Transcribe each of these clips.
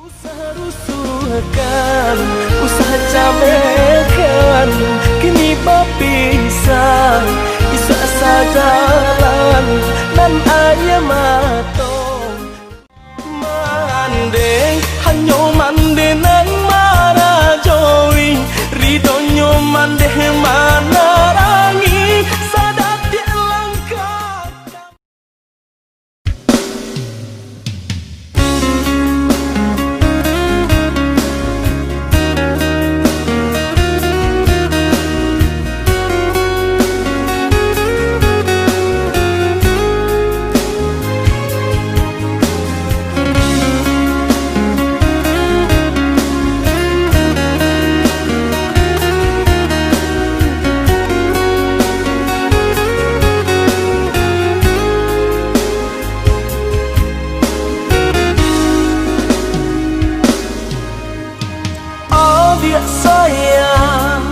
Usaha rusuhkan, usaha camekan, kini bapisah, bisa sajalan dan ayah matong. Mandeng, hanyo mande nang marajoi, ridonyo mande manarangi, sadat dia langkah. Sayang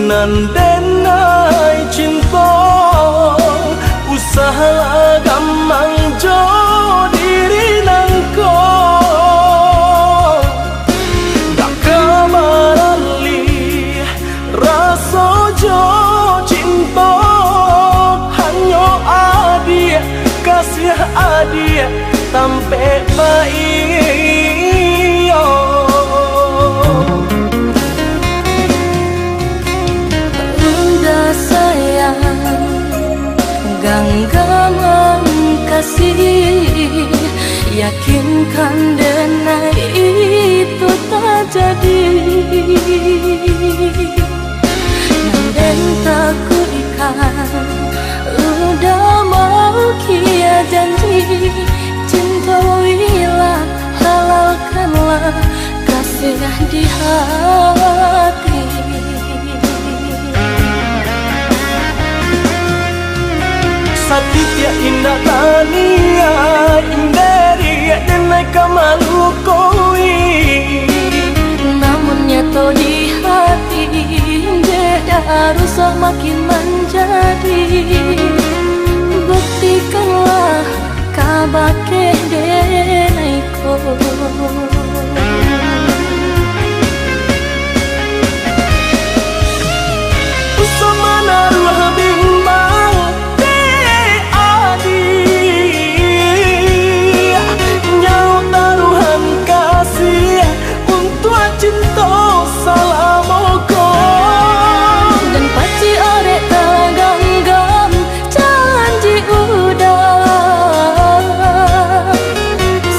nandenai cinta usaha gamang jo diri nangko dak kamarali rasa jo cinta hanyo adia kasih adia sampai baik. Genggaman kasih, yakinkan denai itu tak jadi. Nanden takut ikan, udah mau kia janji. Cintailah, halalkanlah kasih di hati. Satya indah tania indaria denai kamalu koi, namun nyato di hati beda rusak makin menjadi. Buktikanlah kabake denai ko. Usamana ruah bimbang cinta salamoko dan paci orek taganggam janji udah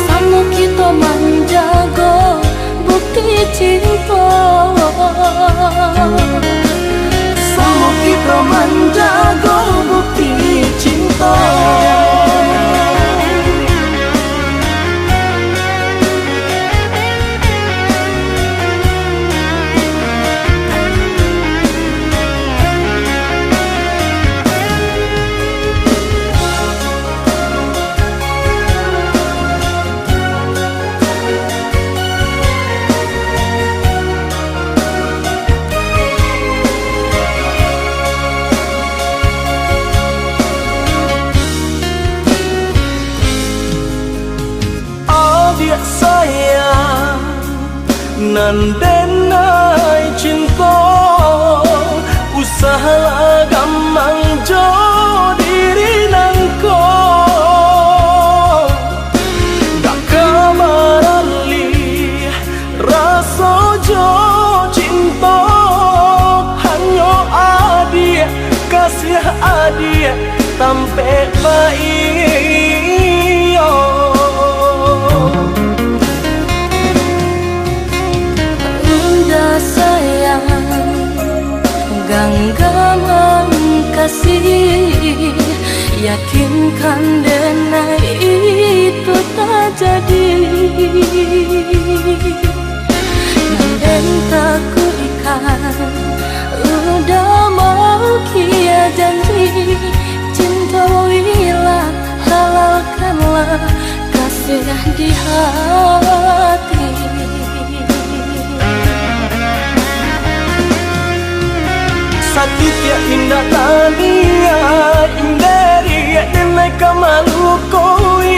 sama kita menjaga bukti cinta, sama kita menjaga bukti cinta. Sayang nandenai cinta usaha gamang jo diri nangko dak kamarali rasa jo cinta hanyo adia kasih adia sampai baik. Genggaman kasih, yakinkan denai itu tak jadi. Nanden takut ikan, udah mau kia janji, cintailah, halalkanlah kasih di hati. Sakitnya indah tania, indari denai kamalu koi.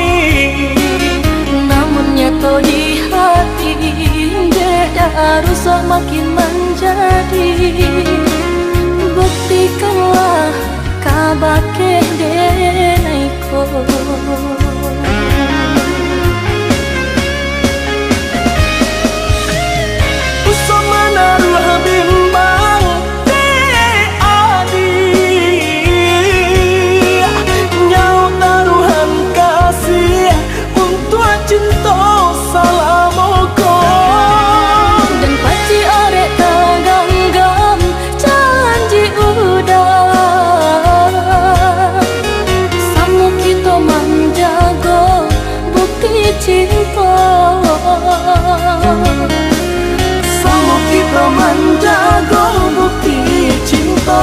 Namun nyata di hati, beda harus makin menjadi. Buktikanlah kabake denai ko. Usama naruh bimbang cinta salamoko dan paci arek taganggam janji udah samu kita menjaga bukti cinta, samu kita menjaga bukti cinta.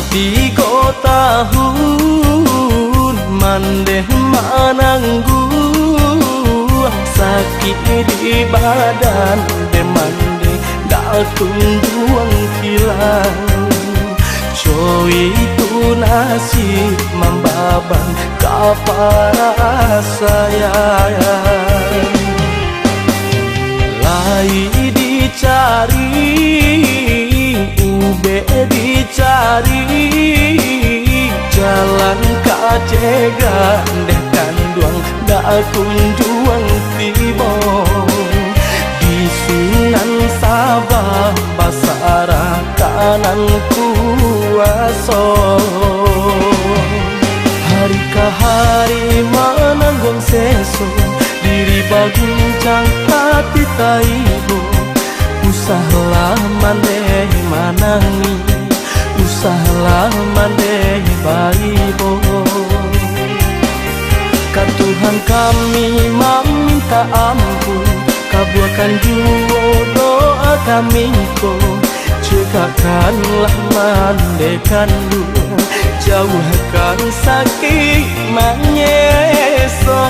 Tiga tahun mandeh mananggung sakit di badan demande datun duang hilang. Coy itu nasib membaban kapara sayang. Lai dicari ube dicari jalan kajega deh kanduang dak kunjuang tibo di Sunan Sabah basara kanan kuaso hari ke hari mananggung seso diri baguncang hati taibo. Usahlah mandeh manangi, usahlah mandeh baibo. Ka Tuhan kami meminta ampun, kabulkan jua doa kami ko. Cegahkanlah mandekan dulu, jauhkan sakit menyeso.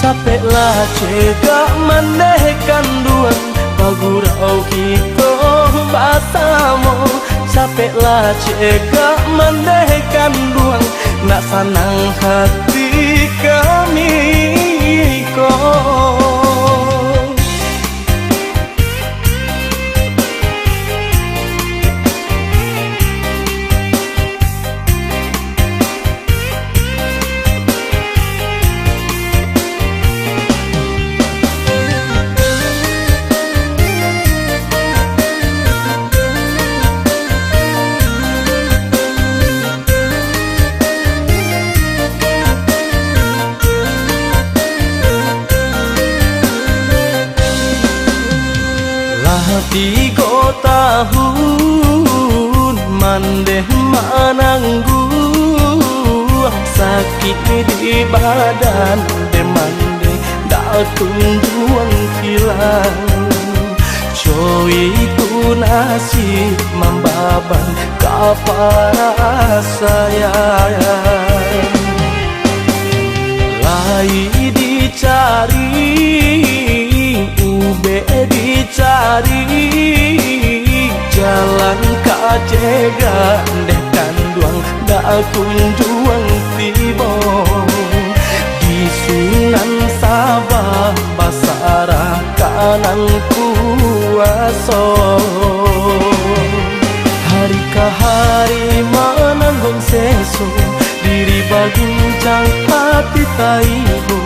Capeklah cegah mandekan duan bagurau kita basamo. Capeklah cegah mandekan duan nak sanang hati kami ko. 3 tahun mandeh menanggung sakit di badan demande dak kunjung hilang coy ku nasib membaban kapara sayang lai dicari ube dicari jalan kajega deh kanduang dak kunjung tiba di Sunan Sabah basarah kanan kuaso hari ke hari menanggung seso diri baguncang hati taibo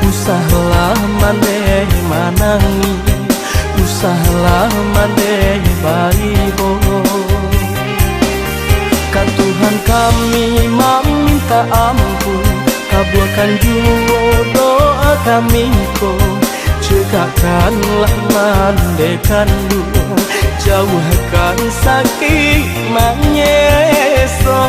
usahlah mandeh manangi usahlah mandeh baibo kan Tuhan kami meminta ampun kabulkan juga doa kami ko cegahkanlah mandekan dua jauhkan sakit menyeso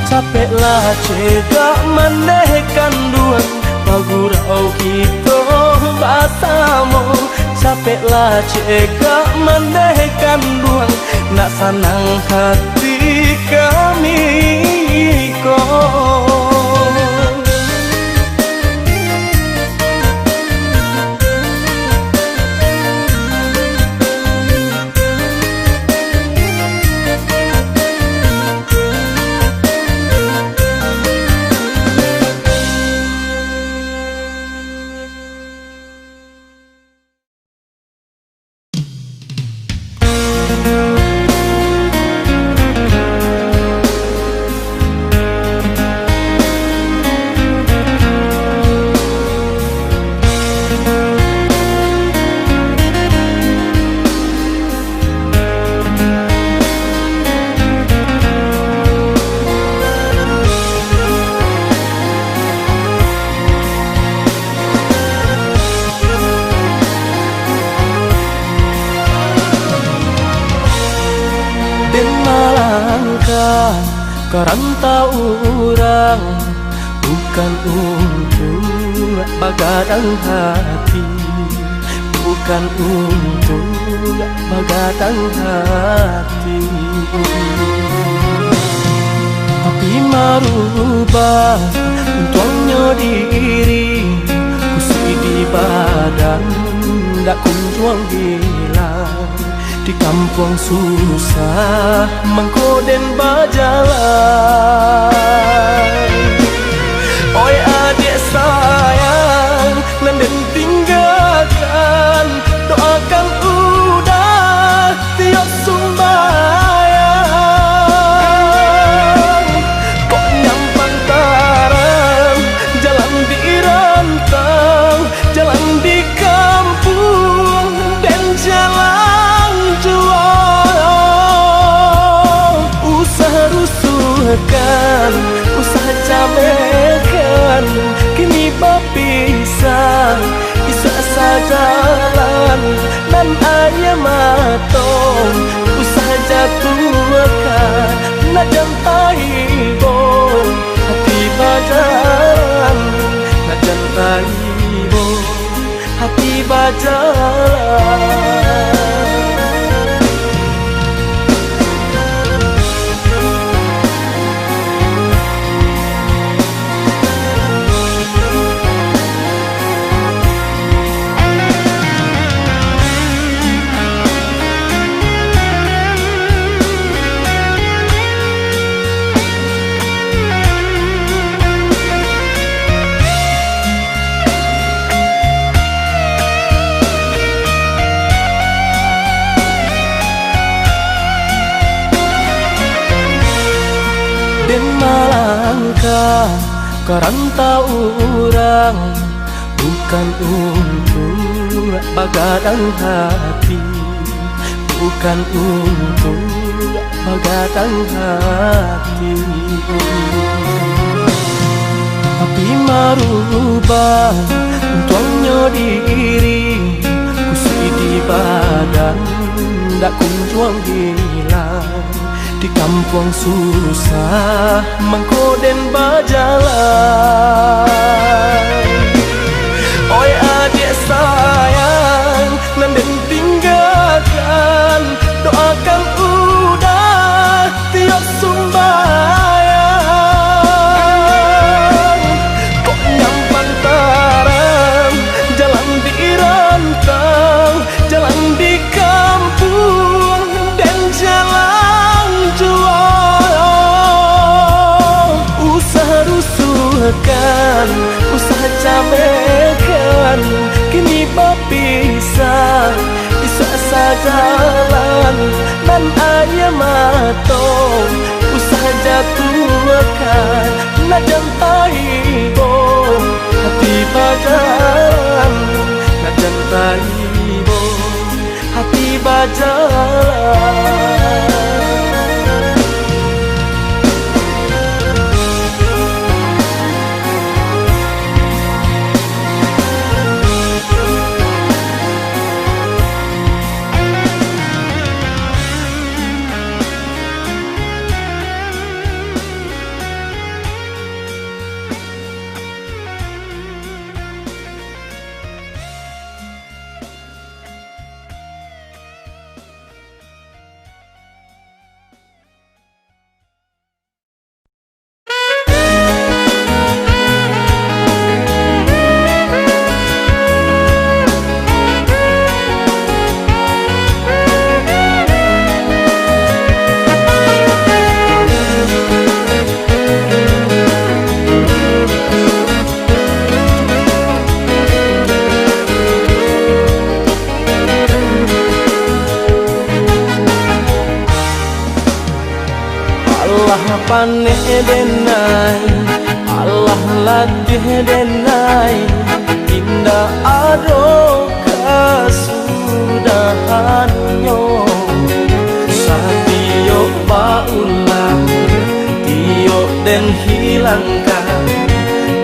capeklah cegah mendekan duang pagurau kita basamo capeklah cegah mendekan duang nak senang hati kami kau Karanta orang bukan untuk bagadang hati bukan untuk bagadang hati tapi merubah untungnya diri kusi di badan tak kunjung hilang di kampung susah mengkoden berjalan. Oi adik sayang, nanden tinggalkan, doakan udah tiap sumbayang. Kok nyampang tarang, jalan dirantang, jalan di kampung dan jalan jual. Usaha rusuhkan, usaha camekan, kini berpisah, bisa sajalan dan ayah matong. Usaha jatuhkan, nak jantai bon, hati bajalan, nak jantai bon, hati bajalan. maka kerantau orang bukan untuk begadang hati, bukan untuk begadang hati. Tapi merubah untuknya diri, kusi di badan tak kunjung hilang. Di kampung susah mengkoden berjalan. Oi adik sayang, nanden tinggalkan, doakan udah tiap sumbayang. Kok nyampang taram, jalan di rantau, jalan di kampung dan jalan jual. Usaha rusuhkan, usaha camekan, kini berpisah, bisa jalan dan ayam matong. Usaha jatuhkan, nak jantai bom, hati bajalan, nak jantai bom, hati bajalan. Paneh denai, Allah latih denai, indah ado kasudahannya. Satio baulang, tio den hilangkan,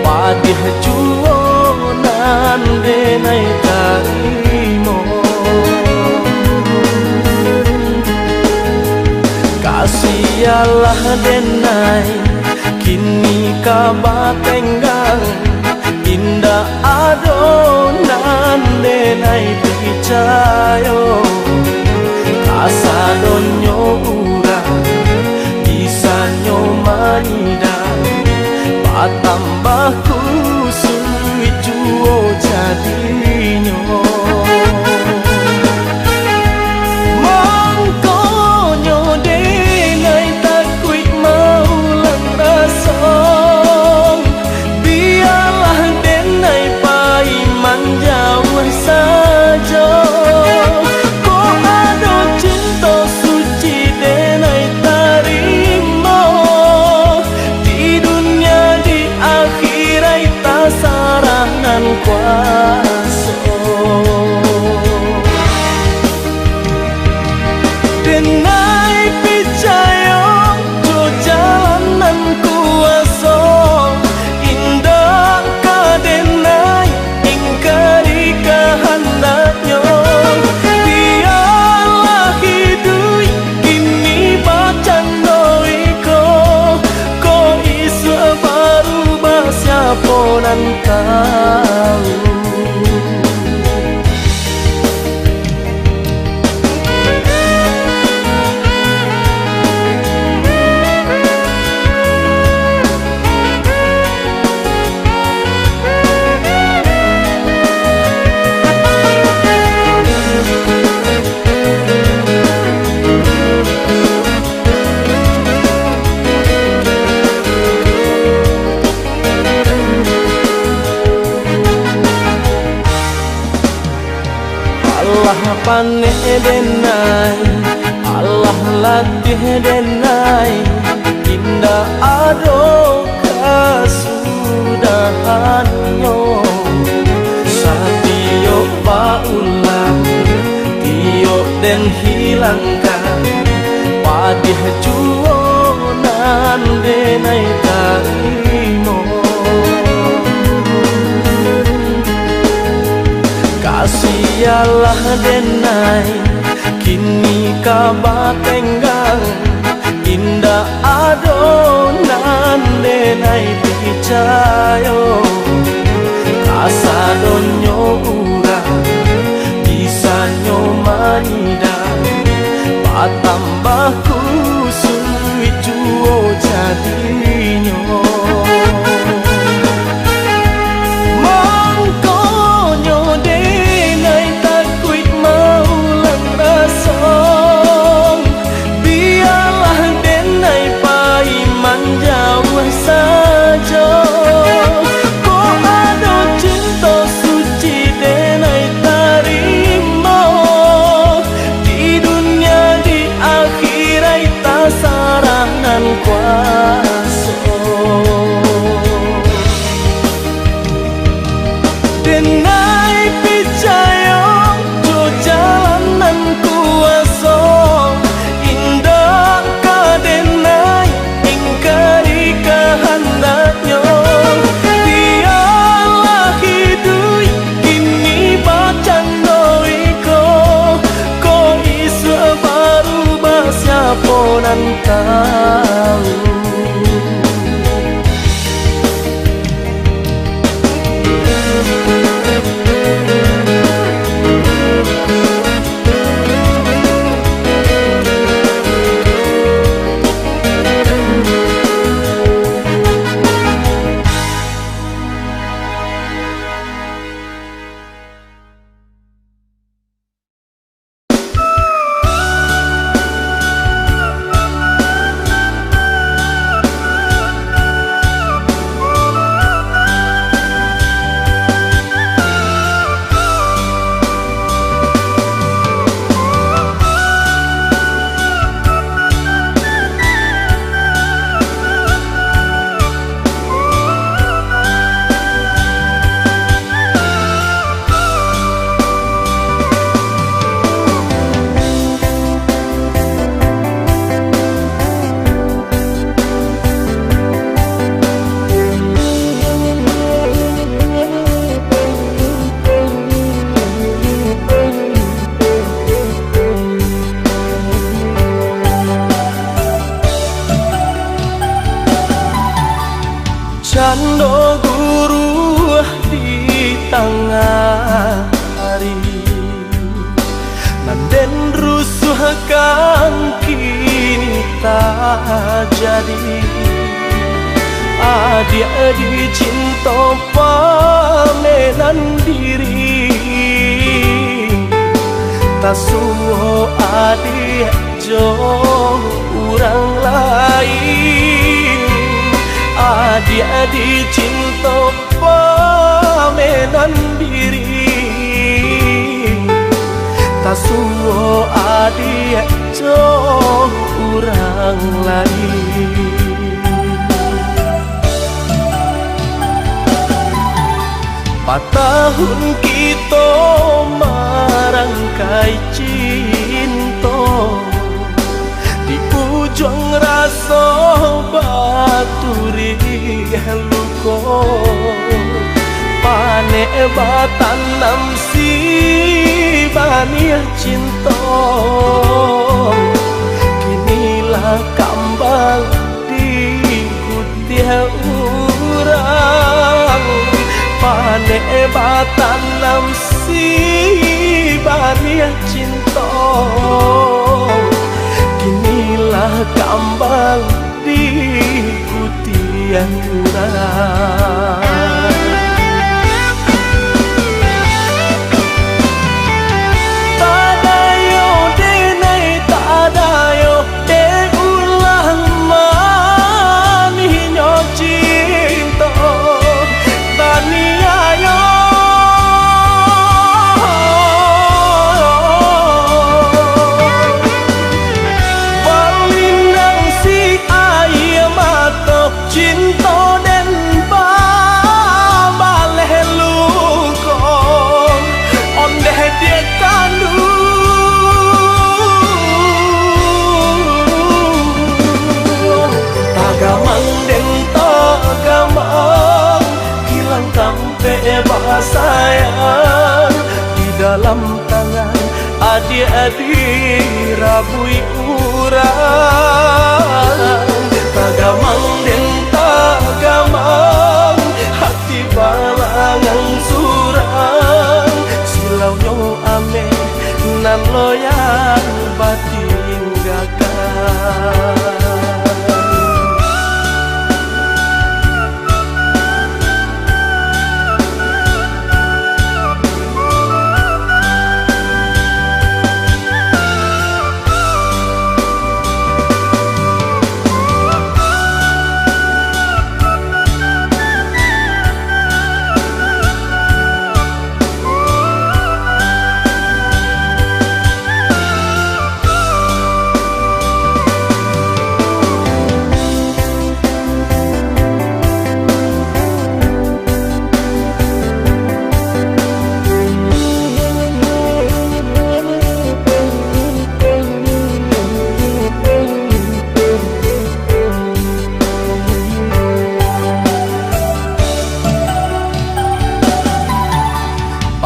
padih juonan denai tarimo. Kasialah denai, kini kabatenggang, indah adonan denai percayo. Kasadonyo urang, bisanyo manidang, patambah kusui juo jadinyo. Paneh denai, Allah latih denai, indah ado mahanyo Satio paulang Tio den hilangkan Padih juonan denai tarimo Kasialah denai Kini kabatenggang Indah adonan denai picayo Kasadonyo urang Bisanyo manida Patambah kusui juo jadinyo Mangkonyo denai takuit maulang rasong Biarlah denai paiman jauh saja Ko ada cinta suci denai tarimo Di dunia di akhirat tak sarangan kuasa Denai picayo jo jalanan kuasa Indah ka denai ingkari kehendaknya Biarlah hidup kini bacan doiko Ko isu baru siapa nan tahu Cando guru di tengah hari Nanden rusuh kan kini tak jadi Adik-adik cinta pamenan diri Tak suho adik jo orang lain Adik-adik cinta pamenan diri Tak suo adik jo orang lain Patahun kita marangkai cinta Di ujung rasa baturi luko Pane batan nam si bania cinta Kinilah kambang di kutia urang Pane batan nam si bania cinta Kinilah kambang di kutian urang Tadayo denai tadayo de ulang maninyo cinta Taniayo cinta dan sayang di dalam tangan adik-adik rabui urang. Tagamang den tagamang hati balangang surang silau nyong ame nan loyang batin gakan.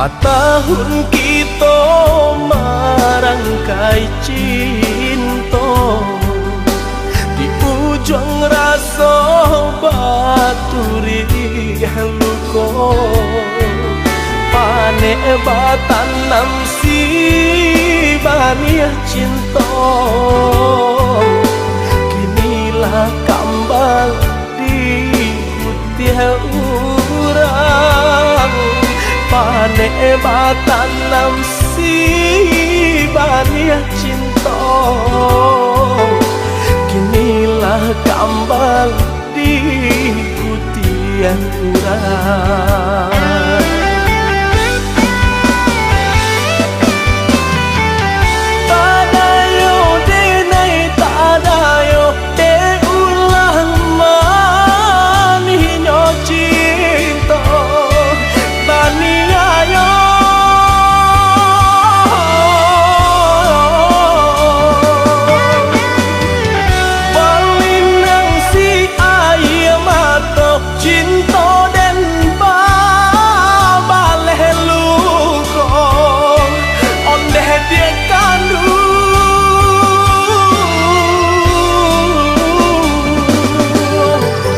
Tahun kita merangkai cinta di ujung rasa baturi luko panek batanam si bania cinta kinilah kambal di putih urang panek batanam si bania cinta kinilah kambal di putihan urang. Tadayo denai tadayo de ulang maninyo cinta bani ayo balinang si air mata cinta dan baleh luko ondeh dia kandu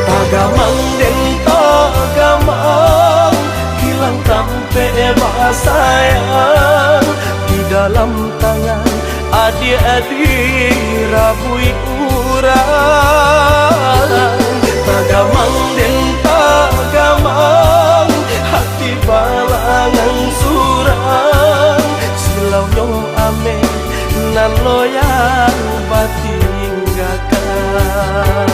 tagamang den tagamang hilang tampe sayang di dalam tangan adik-adik rabui urang. Tagamang den tagamang hati balangang surang silau nyong ame nan loyang batin gakan.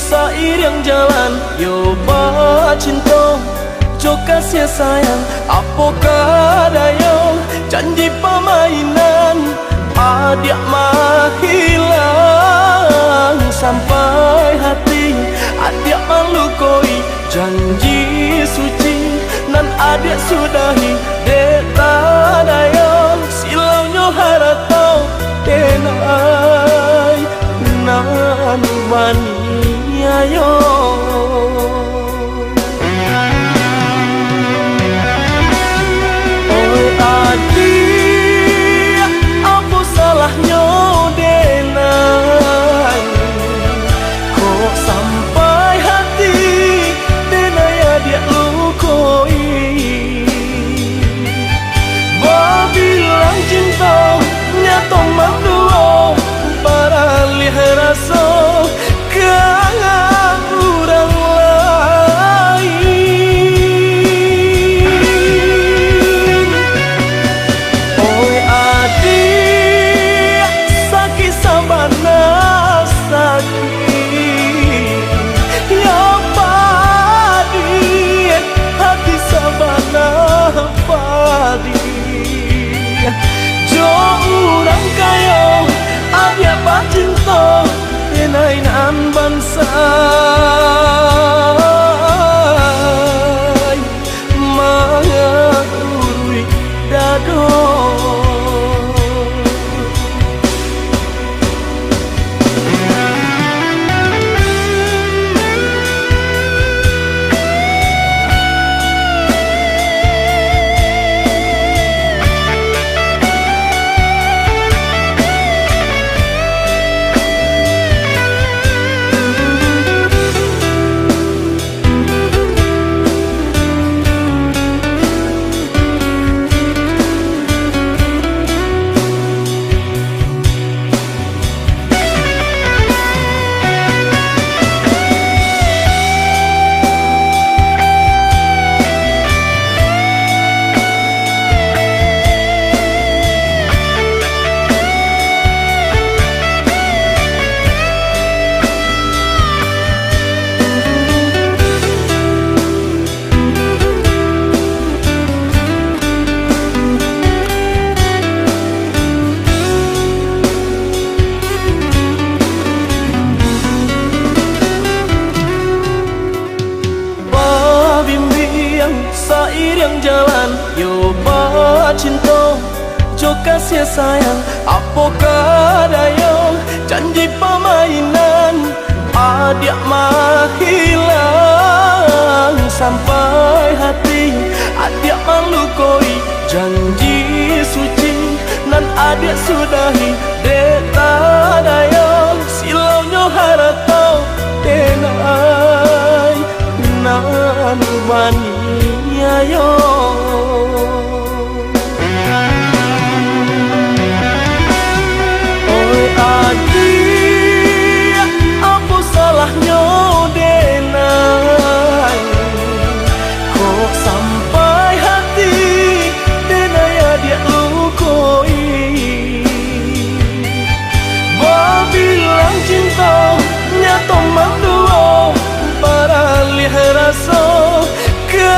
seiring jalan yo cinta jo kasih sayang apakah daya janji permainan adik mah hilang sampai hati adik melukoi janji suci nan adik sudahi dek daya silaunya haratau tenai nan mani ayo oi adik apa salahnya denai kok sampai hati denai adik lukoi bilang cinta nyata mandua para lihat rasa ke orang lain. Oi adik sakit sabana sakit ya padi hati sabana padi jo orang kaya abia cinta denai nan bansai mangurui dado seiring jalan yo cinta jo kasih sayang apakah daya janji permainan adik mah hilang sampai hati adik melukoi janji suci nan adik sudahi dek daya silaunya haratau tenai nan mani ayo oi adik apa salahnya denai kok sampai hati denai adik lukoi bilang cinta nyata mandua para lihat rasa ke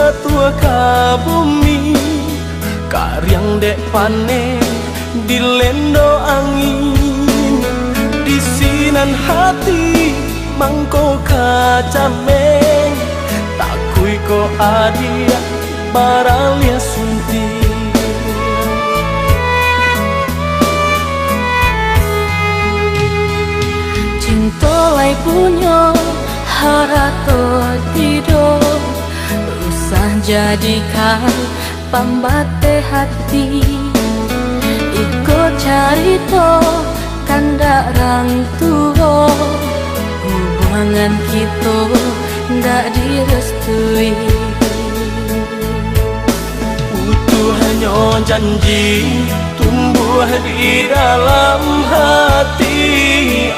Jatua ka bumi Karyang dek panen di lendo angin, di sinan hati mangko kacameng, takui ko adia baralia sunti. Cintolai punyo harato tido, usah jadikan pambate hati. Ikut carito kandak rang tuho, hubungan kita ndak direstui. Utuh hanya janji tumbuh di dalam hati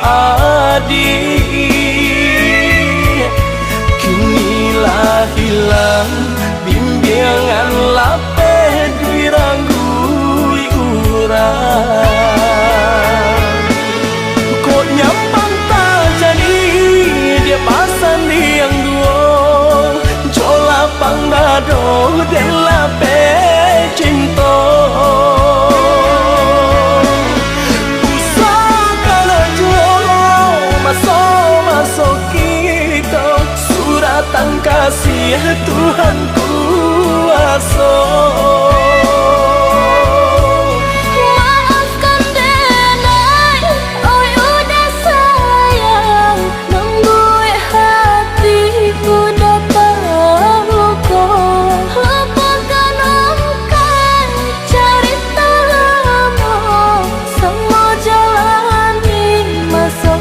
adik. Kinilah hilang bimbingan lapeh diranggui urang. Kok nyampang tak jadi dia pasan yang duo, jola pangdado dan lapeh cinta. Masuk kita suratan kasih Tuhan kuasa. Maafkan denai, oi udah sayang, membuat hatiku dapat luka. Lupakan engkau cerita lama, semua jalani masuk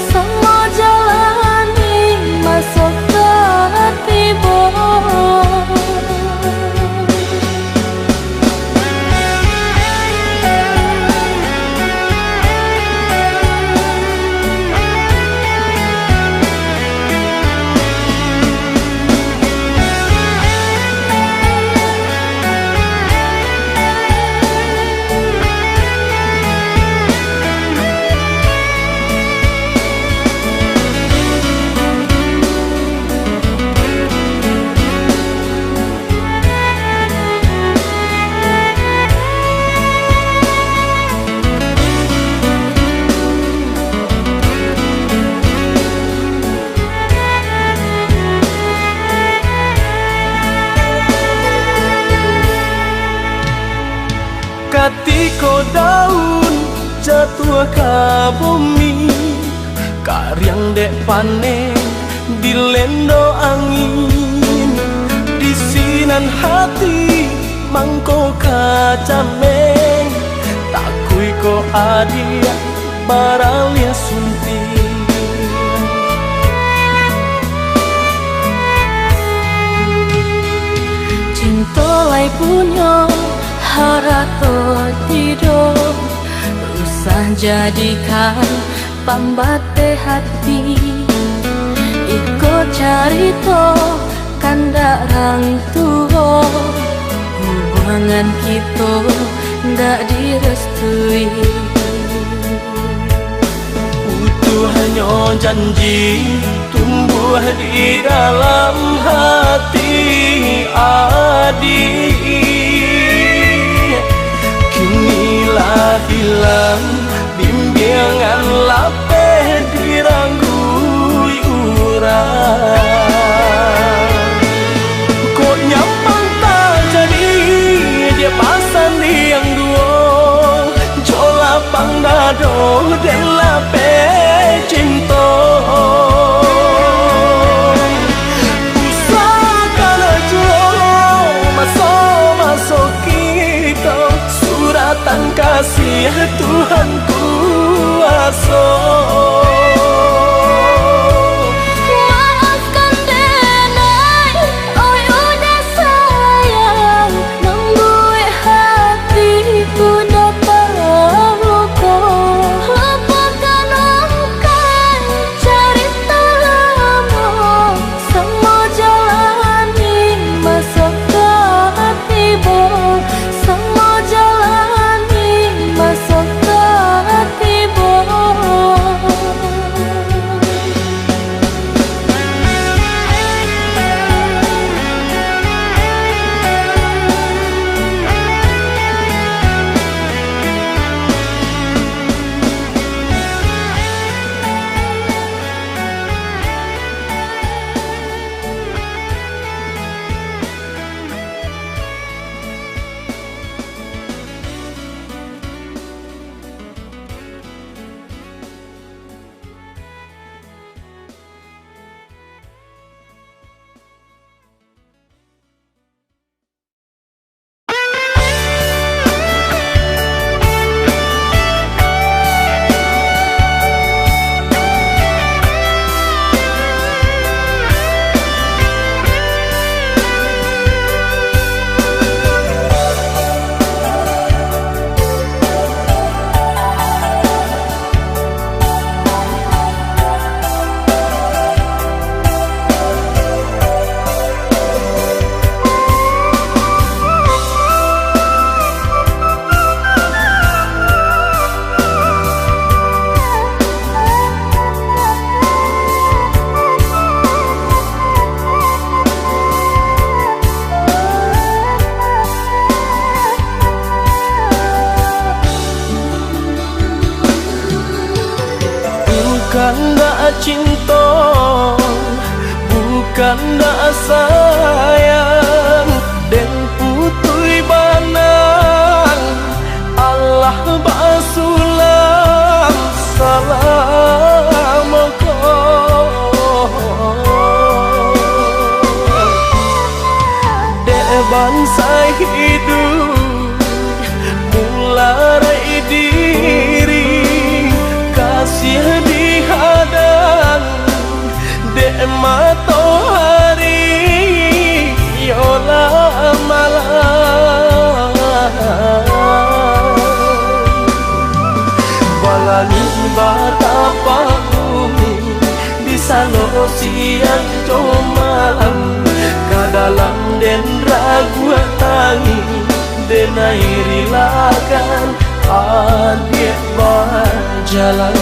semua jalani masuk ke hati bo. Katiko daun jatuh ka bumi, karyang dek panen di lendo angin, di sinan hati mangko kacameng, takui ko adia baralia sunti. Cintolai punyo harato tido, usah jadikan pambate hati. Ikut carito kandak rang tuho, hubungan kita ndak direstui. Utuh hanya janji tumbuh di dalam hati adik. Kinilah hilang bimbingan lapeh diranggui urang. Kok nyampang tak jadi dia pasan yang duo, jola pangdado dan lapeh cinta. Usahakan jola masuk kita suratan kasih Tuhan kuasa. Maafkan denai, oi udah sayang, membuat hatiku dapat luka. Lupakan engkau cerita lama, semua jalani masuk ke hati bo. Semua jalani masuk ke bukan dak cinta, bukan dak sayang, dan putui banang Allah basulam salam dek bangsa hidup mulai diri kasih dihadang dek matahari yola malam balani batapa bumi bisa lo siang jo malam kadalam den ragu tangi denai rilakan adik berjalan.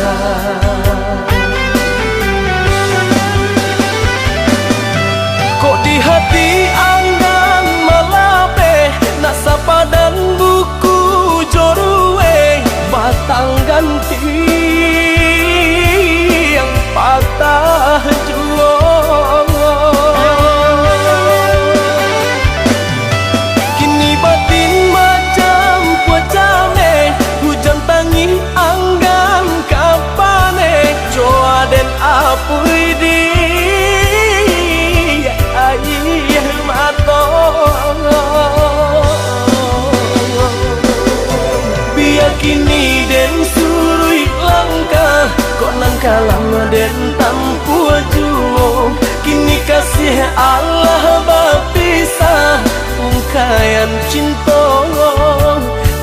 Kok di hati anggan malape nak sapa dan buku jorue batang ganti yang patah juang. Kini batin macam puacane hujan tangi anggan kapane joa den apui di air mata biar kini den surui langkah kok nang kalam den tampu juo kini kasih Allah bapisah ungkayan cinta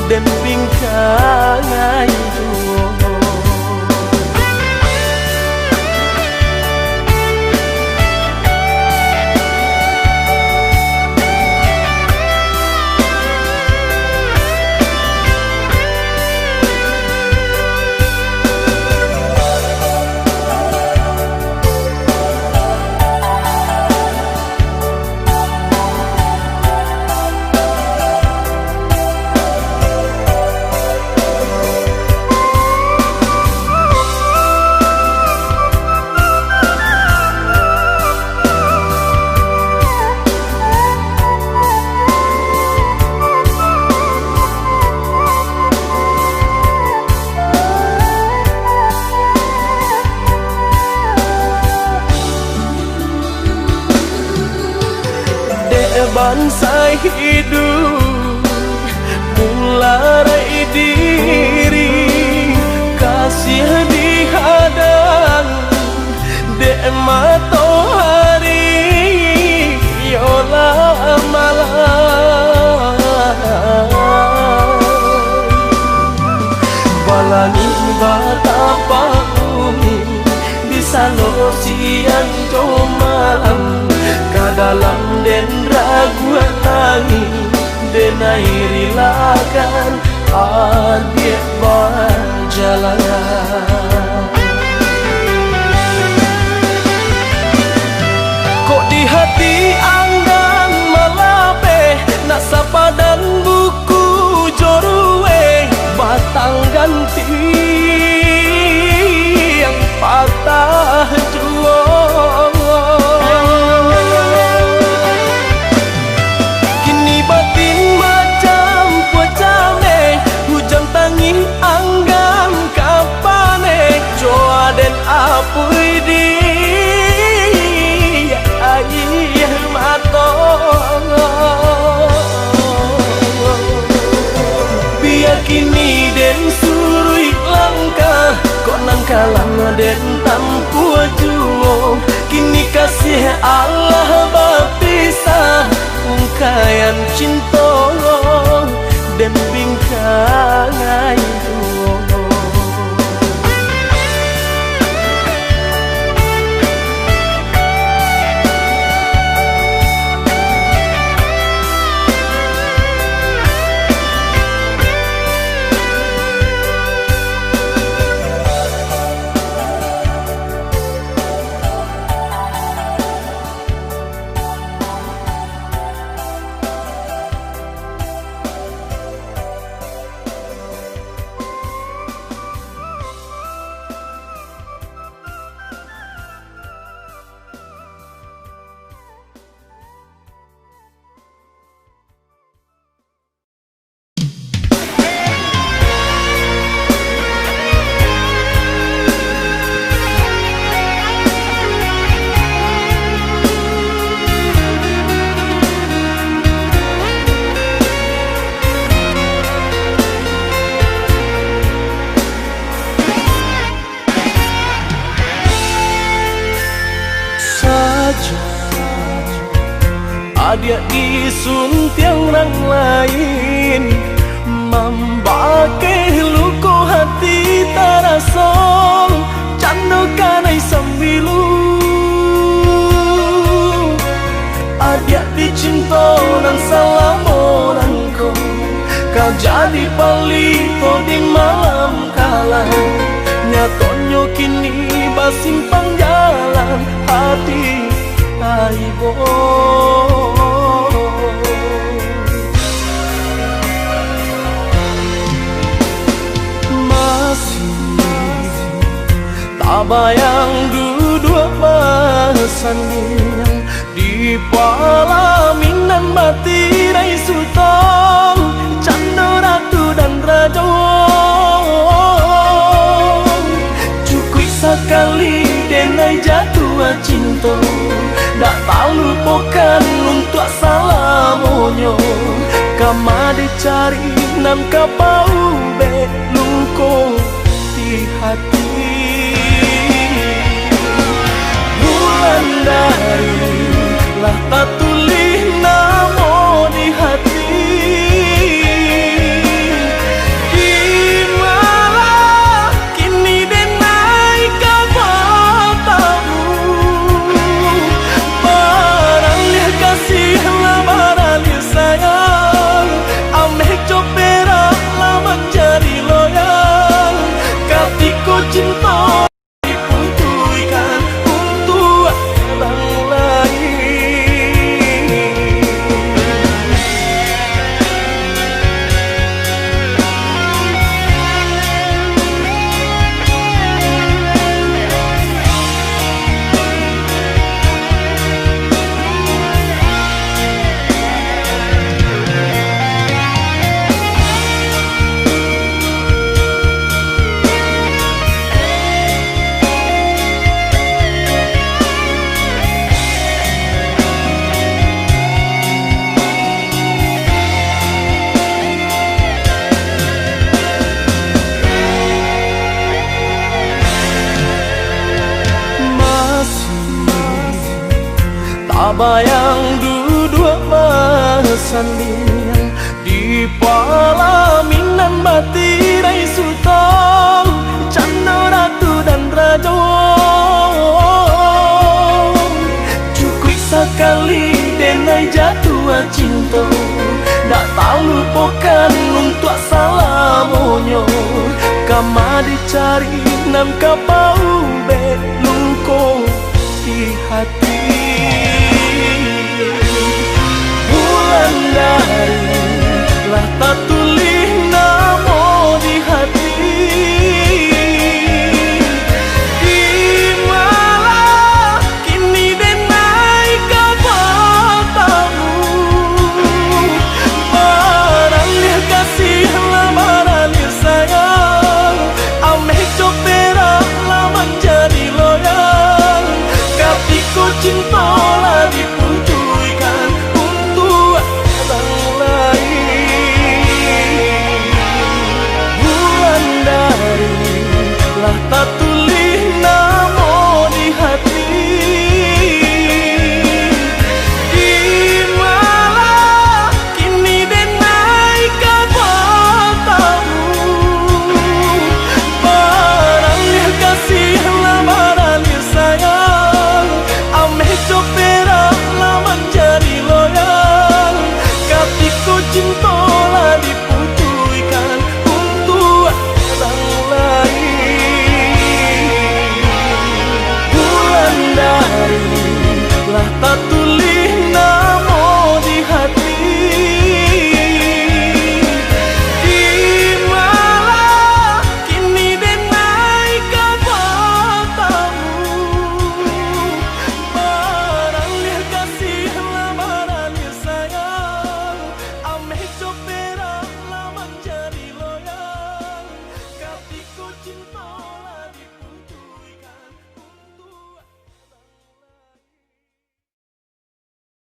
dan bingkai juo. Bangsa hidup mulai diri kasih dihadang dek matahari yola malam balani batapa bumi bisa lo siang jo malam kadalam den ragu tangi denai rilakan adik berjalan. Kok di hati anggan malape nak sapa dan buku jorue batang ganti yang patah juang. Apui di air mata biar kini den surui langkah kok nang kalang den tampu juo kini kasih Allah bapisah ungkayan cinta dan bingkai juo. dia disuntiang orang lain, membake luko hati tarasong, cando kanai sambilu. Adia dicinta nang salamo nangko, kau jadi palito di malam kala. Nyatonyo kini basimpang jalan hati aibo. Masih tak bayang dua masanian di palaminan mati rai sultan, cando ratu dan raja. Cukui sekali denai jatuh cinta, dak tahu lupakan untuk salamonyo. Kama dicari nan kapau be luko di hati. Bulan dari lah tak tulis namo di hati. Di malam kini denai kabar tahu, barang lihat kasih lah barang lihat sayang, ameh copera lah menjadi loyal. Katiko cinta diputuikan untuk orang lain. Tak bayang dua masanian di palaminan mati rai sultan, cando ratu dan raja. Cukui sekali denai jatuh cinta, dak tahu lupakan untuk salamonyo. Kama dicari nan kapau be luko di hati. Bulan dari lah tak